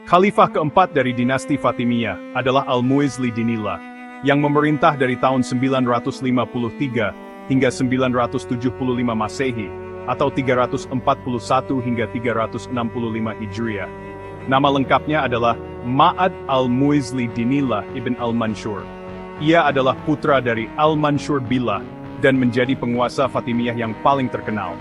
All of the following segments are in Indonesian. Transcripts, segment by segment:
Khalifah keempat dari dinasti Fatimiyah adalah Al-Mu'izz Dinillah, yang memerintah dari tahun 953 hingga 975 Masehi, atau 341 hingga 365 Hijriah. Nama lengkapnya adalah Ma'ad Al-Mu'izz Dinillah ibn Al-Mansur. Ia adalah putra dari Al-Mansur Billah dan menjadi penguasa Fatimiyah yang paling terkenal.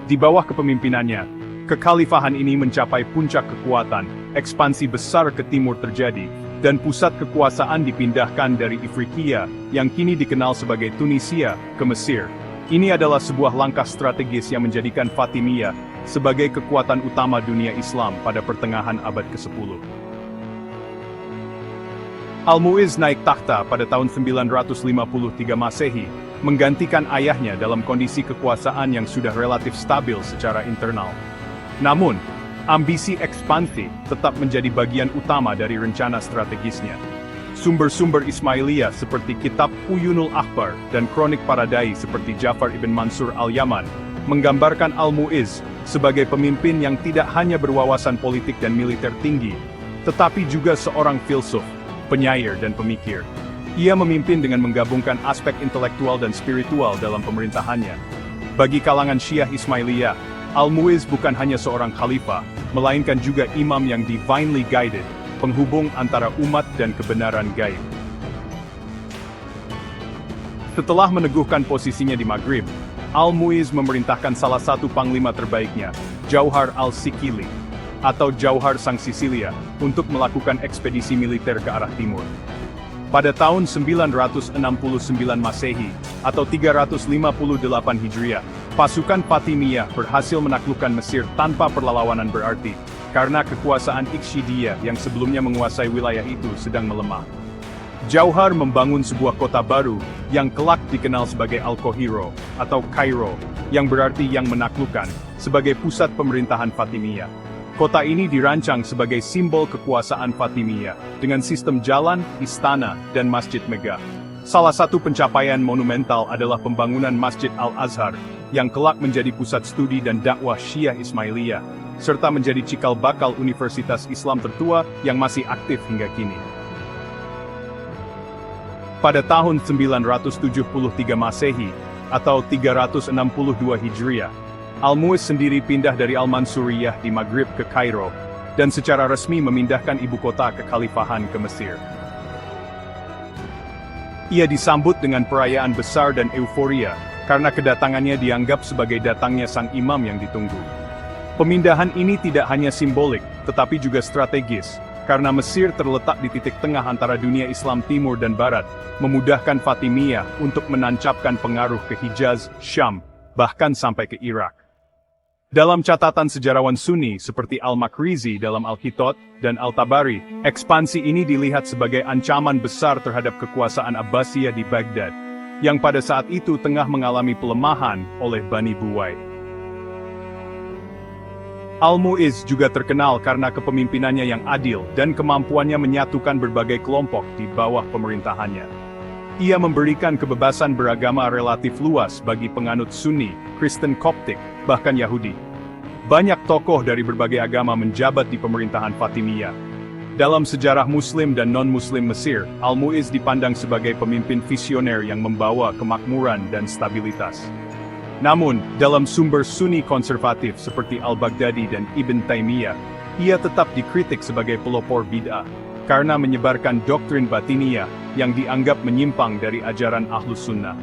Di bawah kepemimpinannya, kekhalifahan ini mencapai puncak kekuatan, ekspansi besar ke timur terjadi, dan pusat kekuasaan dipindahkan dari Ifriqiya, yang kini dikenal sebagai Tunisia, ke Mesir. Ini adalah sebuah langkah strategis yang menjadikan Fatimiyah sebagai kekuatan utama dunia Islam pada pertengahan abad ke-10. Al-Mu'izz naik takhta pada tahun 953 Masehi, menggantikan ayahnya dalam kondisi kekuasaan yang sudah relatif stabil secara internal. Namun, ambisi ekspansi tetap menjadi bagian utama dari rencana strategisnya. Sumber-sumber Ismailiyah seperti Kitab Uyunul Akhbar dan kronik para dai seperti Ja'far ibn Mansur al-Yaman menggambarkan Al-Mu'izz sebagai pemimpin yang tidak hanya berwawasan politik dan militer tinggi, tetapi juga seorang filsuf, penyair dan pemikir. Ia memimpin dengan menggabungkan aspek intelektual dan spiritual dalam pemerintahannya. Bagi kalangan Syiah Ismailiyah, Al-Mu'izz bukan hanya seorang khalifah, melainkan juga imam yang divinely guided, penghubung antara umat dan kebenaran gaib. Setelah meneguhkan posisinya di Maghrib, Al-Mu'izz memerintahkan salah satu panglima terbaiknya, Jauhar al-Sikili, atau Jauhar Sang Sisilia, untuk melakukan ekspedisi militer ke arah timur. Pada tahun 969 Masehi, atau 358 Hijriah, pasukan Fatimiyah berhasil menaklukkan Mesir tanpa perlawanan berarti, karena kekuasaan Ikhshidiyah yang sebelumnya menguasai wilayah itu sedang melemah. Jauhar membangun sebuah kota baru, yang kelak dikenal sebagai Al-Qahira, atau Kairo, yang berarti yang menaklukkan, sebagai pusat pemerintahan Fatimiyah. Kota ini dirancang sebagai simbol kekuasaan Fatimiyah, dengan sistem jalan, istana, dan masjid megah. Salah satu pencapaian monumental adalah pembangunan Masjid Al-Azhar, yang kelak menjadi pusat studi dan dakwah Syiah Ismailiyah, serta menjadi cikal bakal Universitas Islam tertua yang masih aktif hingga kini. Pada tahun 973 Masehi, atau 362 Hijriah, Al-Mu'izz sendiri pindah dari Al-Mansuriyah di Maghrib ke Kairo, dan secara resmi memindahkan ibu kota kekhalifahan ke Mesir. Ia disambut dengan perayaan besar dan euforia, karena kedatangannya dianggap sebagai datangnya sang imam yang ditunggu. Pemindahan ini tidak hanya simbolik, tetapi juga strategis, karena Mesir terletak di titik tengah antara dunia Islam Timur dan Barat, memudahkan Fatimiyah untuk menancapkan pengaruh ke Hijaz, Syam, bahkan sampai ke Irak. Dalam catatan sejarawan Sunni seperti Al-Makrizi dalam Al-Khitot dan Al-Tabari, ekspansi ini dilihat sebagai ancaman besar terhadap kekuasaan Abbasiyah di Baghdad, yang pada saat itu tengah mengalami pelemahan oleh Bani Buwai. Al-Mu'izz juga terkenal karena kepemimpinannya yang adil dan kemampuannya menyatukan berbagai kelompok di bawah pemerintahannya. Ia memberikan kebebasan beragama relatif luas bagi penganut Sunni, Kristen Koptik, bahkan Yahudi. Banyak tokoh dari berbagai agama menjabat di pemerintahan Fatimiyah. Dalam sejarah Muslim dan non-Muslim Mesir, Al-Mu'izz dipandang sebagai pemimpin visioner yang membawa kemakmuran dan stabilitas. Namun, dalam sumber Sunni konservatif seperti Al-Baghdadi dan Ibn Taymiyah, ia tetap dikritik sebagai pelopor bid'ah, karena menyebarkan doktrin batiniyah yang dianggap menyimpang dari ajaran Ahlus Sunnah.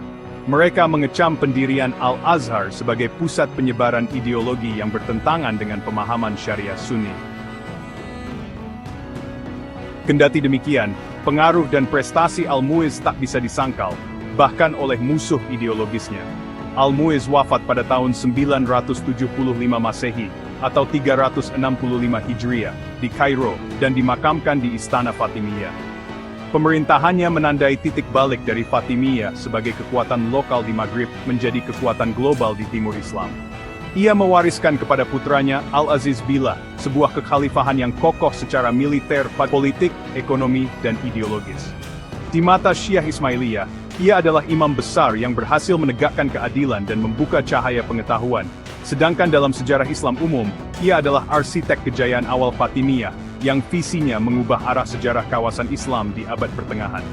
Mereka mengecam pendirian Al-Azhar sebagai pusat penyebaran ideologi yang bertentangan dengan pemahaman syariah Sunni. Kendati demikian, pengaruh dan prestasi Al-Mu'izz tak bisa disangkal, bahkan oleh musuh ideologisnya. Al-Mu'izz wafat pada tahun 975 Masehi, atau 365 Hijriah, di Kairo, dan dimakamkan di Istana Fatimiyah. Pemerintahannya menandai titik balik dari Fatimiyah sebagai kekuatan lokal di Maghrib menjadi kekuatan global di Timur Islam. Ia mewariskan kepada putranya Al-Aziz Billah, sebuah kekhalifahan yang kokoh secara militer, politik, ekonomi, dan ideologis. Di mata Syiah Ismailiyah, ia adalah imam besar yang berhasil menegakkan keadilan dan membuka cahaya pengetahuan. Sedangkan dalam sejarah Islam umum, ia adalah arsitek kejayaan awal Fatimiyah, yang visinya mengubah arah sejarah kawasan Islam di abad pertengahan.